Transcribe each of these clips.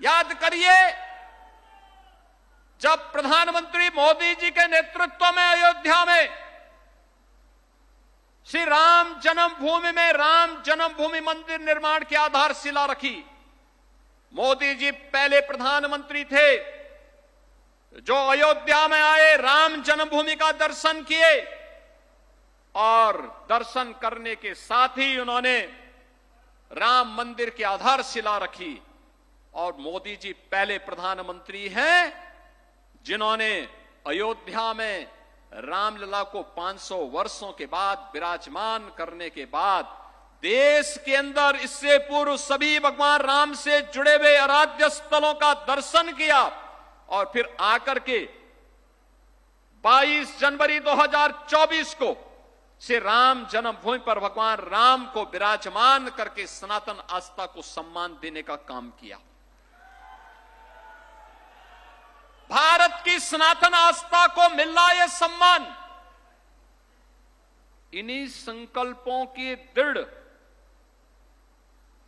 याद करिए, जब प्रधानमंत्री मोदी जी के नेतृत्व में अयोध्या में श्री राम जन्मभूमि में राम जन्मभूमि मंदिर निर्माण की आधारशिला रखी। मोदी जी पहले प्रधानमंत्री थे जो अयोध्या में आए, राम जन्मभूमि का दर्शन किए और दर्शन करने के साथ ही उन्होंने राम मंदिर की आधारशिला रखी। और मोदी जी पहले प्रधानमंत्री हैं जिन्होंने अयोध्या में रामलला को 500 वर्षों के बाद विराजमान करने के बाद देश के अंदर इससे पूर्व सभी भगवान राम से जुड़े हुए आराध्य स्थलों का दर्शन किया और फिर आकर के 22 जनवरी 2024 को श्री राम जन्मभूमि पर भगवान राम को विराजमान करके सनातन आस्था को सम्मान देने का काम किया। भारत की सनातन आस्था को मिल रहा यह सम्मान इन्हीं संकल्पों के दृढ़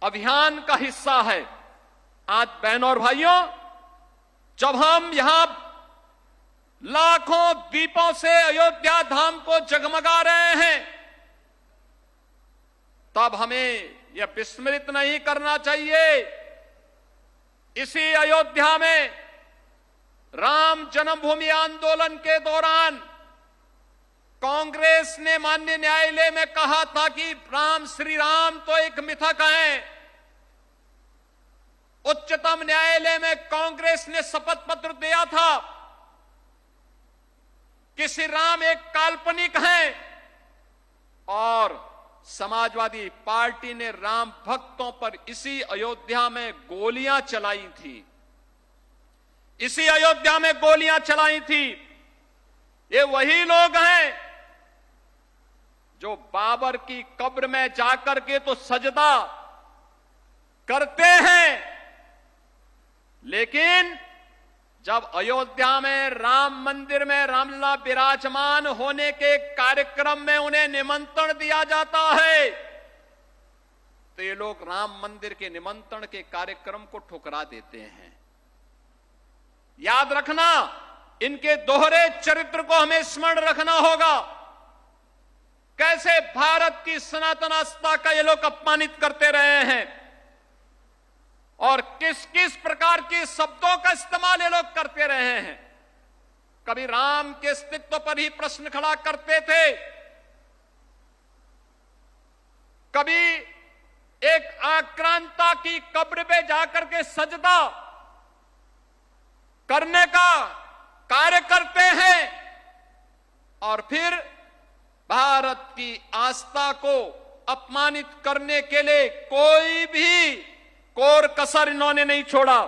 अभियान का हिस्सा है। आज बहनों और भाइयों, जब हम यहां लाखों दीपों से अयोध्या धाम को जगमगा रहे हैं, तब हमें यह विस्मृत नहीं करना चाहिए, इसी अयोध्या में राम जन्मभूमि आंदोलन के दौरान कांग्रेस ने माननीय न्यायालय में कहा था कि श्री राम तो एक मिथक हैं। उच्चतम न्यायालय में कांग्रेस ने शपथ पत्र दिया था कि श्री राम एक काल्पनिक हैं और समाजवादी पार्टी ने राम भक्तों पर इसी अयोध्या में गोलियां चलाई थी, इसी अयोध्या में गोलियां चलाई थी। ये वही लोग हैं जो बाबर की कब्र में जाकर के तो सजदा करते हैं, लेकिन जब अयोध्या में राम मंदिर में रामलला विराजमान होने के कार्यक्रम में उन्हें निमंत्रण दिया जाता है तो ये लोग राम मंदिर के निमंत्रण के कार्यक्रम को ठुकरा देते हैं। याद रखना, इनके दोहरे चरित्र को हमें स्मरण रखना होगा। कैसे भारत की सनातन आस्था का ये लोग अपमानित करते रहे हैं और किस किस प्रकार के शब्दों का इस्तेमाल ये लोग करते रहे हैं। कभी राम के अस्तित्व पर ही प्रश्न खड़ा करते थे, कभी एक आक्रांता की कब्र पे जाकर के सजदा करने का कार्य करते हैं और फिर भारत की आस्था को अपमानित करने के लिए कोई भी कोर कसर इन्होंने नहीं छोड़ा।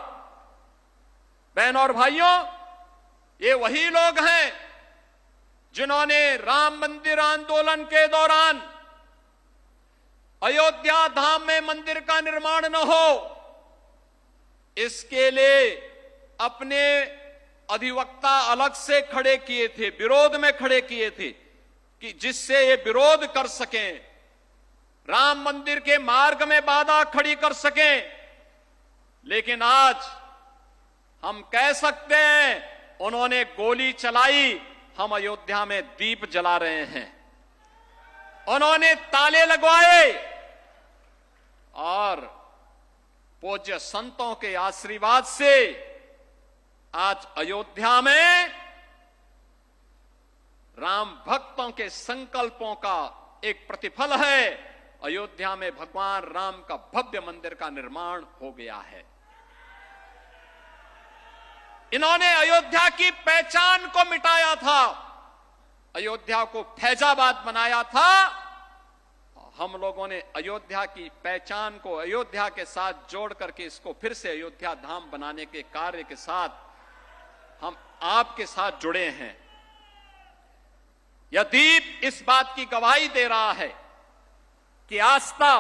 बहनों और भाइयों, ये वही लोग हैं जिन्होंने राम मंदिर आंदोलन के दौरान अयोध्या धाम में मंदिर का निर्माण न हो इसके लिए अपने अधिवक्ता अलग से खड़े किए थे, विरोध में खड़े किए थे कि जिससे ये विरोध कर सकें, राम मंदिर के मार्ग में बाधा खड़ी कर सकें। लेकिन आज हम कह सकते हैं उन्होंने गोली चलाई, हम अयोध्या में दीप जला रहे हैं। उन्होंने ताले लगवाए और पूज्य संतों के आशीर्वाद से आज अयोध्या में राम भक्तों के संकल्पों का एक प्रतिफल है। अयोध्या में भगवान राम का भव्य मंदिर का निर्माण हो गया है। इन्होंने अयोध्या की पहचान को मिटाया था, अयोध्या को फैजाबाद बनाया था। हम लोगों ने अयोध्या की पहचान को अयोध्या के साथ जोड़ करके इसको फिर से अयोध्या धाम बनाने के कार्य के साथ हम आपके साथ जुड़े हैं। यह दीप इस बात की गवाही दे रहा है कि आस्था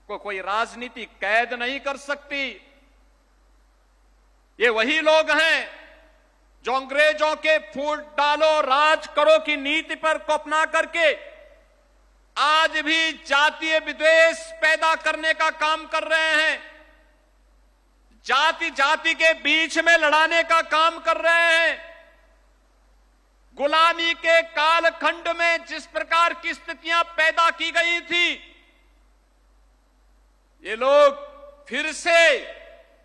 को कोई राजनीति कैद नहीं कर सकती। ये वही लोग हैं जो अंग्रेजों के फूट डालो राज करो की नीति पर को अपना करके आज भी जातीय विद्वेष पैदा करने का काम कर रहे हैं। जाति जाति के बीच में लड़ाने का काम कर रहे हैं। गुलामी के कालखंड में जिस प्रकार की स्थितियां पैदा की गई थी, ये लोग फिर से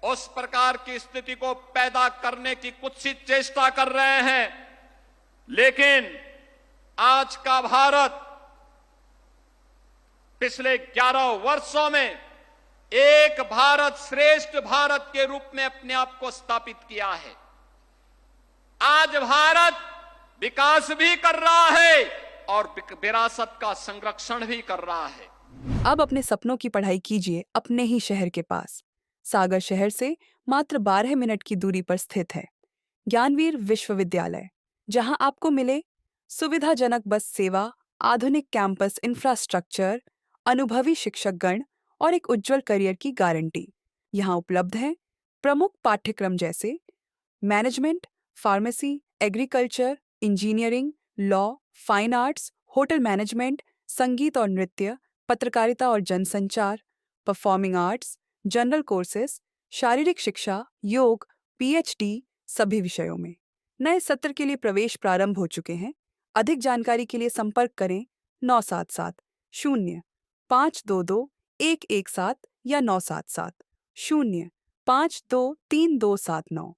उस प्रकार की स्थिति को पैदा करने की कुत्सित चेष्टा कर रहे हैं। लेकिन आज का भारत पिछले 11 वर्षों में एक भारत श्रेष्ठ भारत के रूप में अपने आप को स्थापित किया है। आज भारत विकास भी कर रहा है और विरासत का संरक्षण भी कर रहा है। अब अपने सपनों की पढ़ाई कीजिए अपने ही शहर के पास। सागर शहर से मात्र 12 मिनट की दूरी पर स्थित है ज्ञानवीर विश्वविद्यालय, जहां आपको मिले सुविधाजनक बस सेवा, आधुनिक कैंपस इंफ्रास्ट्रक्चर, अनुभवी शिक्षकगण और एक उज्जवल करियर की गारंटी। यहाँ उपलब्ध हैं प्रमुख पाठ्यक्रम जैसे management, pharmacy, agriculture, engineering, law, fine arts, hotel management, संगीत और नृत्य, पत्रकारिता और जनसंचार, परफॉर्मिंग आर्ट्स, जनरल कोर्सेज, शारीरिक शिक्षा, योग, पीएचडी सभी विषयों में। नए सत्र के लिए प्रवेश प्रारंभ हो चुके हैं। अधिक जानकारी के लिए संपर्क करें 977 0 522 117 या 977 0 523 279।